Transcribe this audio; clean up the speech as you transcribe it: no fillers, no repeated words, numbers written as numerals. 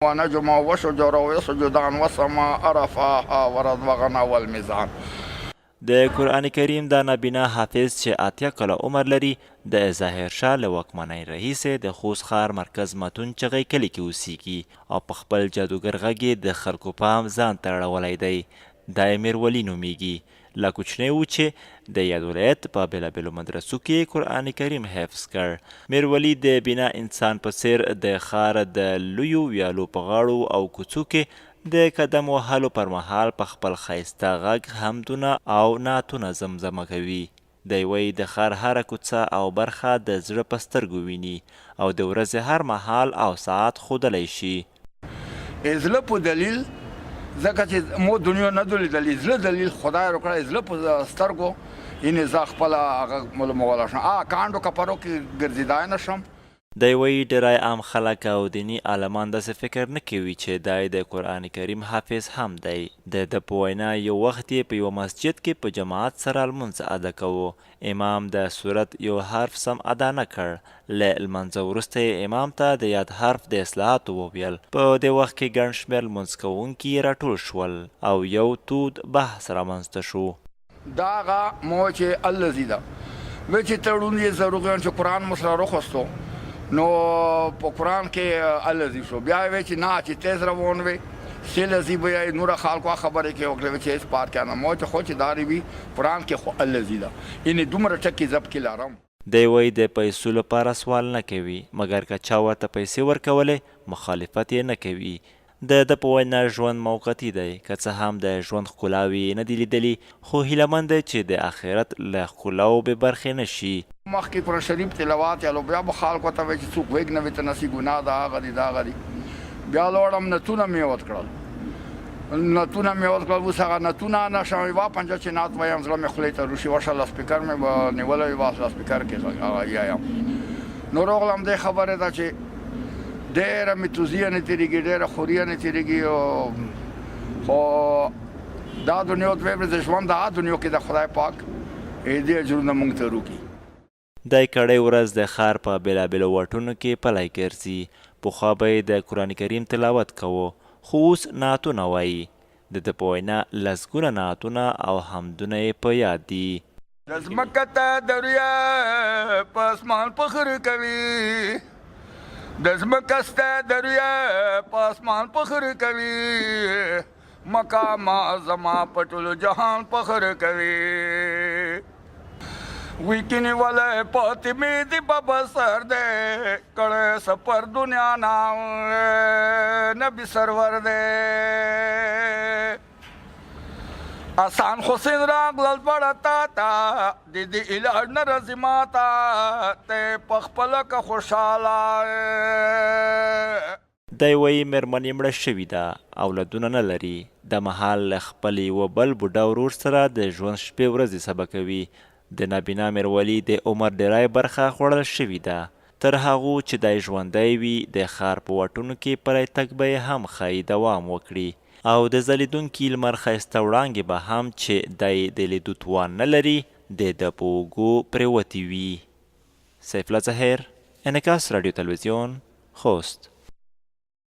ونجم وشجر ويسجدان والسماء رفعها ورضوغنا والميزان. د قرآن کریم د نابینا حافظ چې 80 کاله عمر لري د ظاهرشاه له واکمنۍ راهیسې د خوست ښار مرکز متون چغۍ کلي کې اوسیږي او په خپل جادوګر غږ یې د خلکو پام ځان ته اړولی دی. دا یې میرولي نومیږي. لا کوچنی و چې د یاد ولایت په بېلابېلو مدرسو کې قرآن کریم حفظ کړ. میرولي د بینا انسان په څېر د ښار د لویو ویالو په غاړو او کوڅو کې د قدم وهلو پر مهال په خپل ښایسته غږ حمدونه او نعتونه زمزمه کوي. دی وایي د ښار هره کوڅه او برخه د زړه په سترګو ویني او د ورځې هر مهال او ساعت ښودلی شي. زړه په دلیل ځکه چې مو دنیا نه ده لیدلې، زړه دلیل خدای راکړی، زړه په سترګو یعنې زه خپله هغه معلومولی شم. کانډو کپرو کې ګرځېدای نه شم. دی وایي ډېری عام خلک او دیني عالمان داسې فکر نه کوي چې دی د قرآن کریم حافظ هم دی. د ده په وینا یو وخت یې په یوه مسجد کې په جماعت سره لمونځ ادا کوو. امام د صورت یو حرف سم ادا نه کړ. له لمانځه وروسته یې امام ته د یاد حرف د اصلاحاتو وویل. په دې وخت کې ګڼ شمېر لمونځ کوونکي راټول شول او یو تود بحث رامنځته شو. دا هغه مو چې الذي ده وی چې تړون یې ضروري چې قرآن مو سره راخوستو نو په قرآن کې الذي شو. بیا یې وی چې نه چې تیز روان وی سیلذي به یې نوره خلکو خبرې کې وکړې چې هېڅ پار کنه مو چې خو چې داري وي قرآن کې خو الذي ده یعنې دومره ټکي ضبط کې لرم. دی وایي د پیسو لپاره سوال نه کوي مګر که چا ورته پیسې ورکولی مخالفت یې نه کوي. د ده په وینا ژوند موقتي دی که څه هم د ژوند ښکلاوې نه دي لیدلي خو هیلهمند دی چې د آخرت له ښکلاو بې برخې نه شي. مخکې قرآن شریف تلاوت یالو بیا به خلکو ته وایي چې څوک ویږ نه وي ته نسي ګناه ده هغه دي دا هغه دي. بیا لاړم نتونه مې ود کړل، نتونه مې ود کړل. اوس هغه نتونه نشم یوه پنجه چې نعت وایم زړه مې خولې ته روشي وشه لاسپیکر مې به نیولی وي بس لاسپیکر کې هغه یایم. نو راغلم دې خبرې ده چې ډېره مې توزیه نه تېرېږي ډېره خوریه نه تېرېږي خو دا دنیا دوې ورځې ژوند د دنیا کې د خدای پاک دې اجرونه موږ ته روکي. دی کړی ورځ د ښار په بېلابېلو واټونو کې پلی ګرځي. پخوا به یې د قرآن کریم تلاوت کوو خو اوس نعتونه وایي. د ده په وینا لسګونه نعتونه او حمدونه یې په یاد دي. د ځمکه ته دریه په اسمان فخر کوي، د ځمکه سته دریه په اسمان فخر کوي، مقام زما په ټول جهان فخر کوي. ویکنی والے پاتی میں دی بابا سر دے کڑے سپر دنیا نام نبی سرور دے آسان حسین راگ لل پڑتا تا دیدی علاج نرزی ماتا تے پخپلک خوشحالا. دی وایي مېرمن یې مړه شوې ده اولادونه نه لري. د مهال له خپل یوه بل بوډا ورور سره د ژوند شپې ورځې سبا کوي. د نابینا میرولي د عمر ډېری برخه خوړل شوې ده. تر هغو چې دی ژوندی وي د ښار په واټونو کې پلی تګ به یې هم ښایي دوام وکړي او د ځلېدونکي لمر ښایسته وړانګې به هم چې دی د لیدو توان نه لري د ده په اوږو پرېوتې وي. سیف الله ظاهر، انعکاس راډیو تلویزیون، خوست.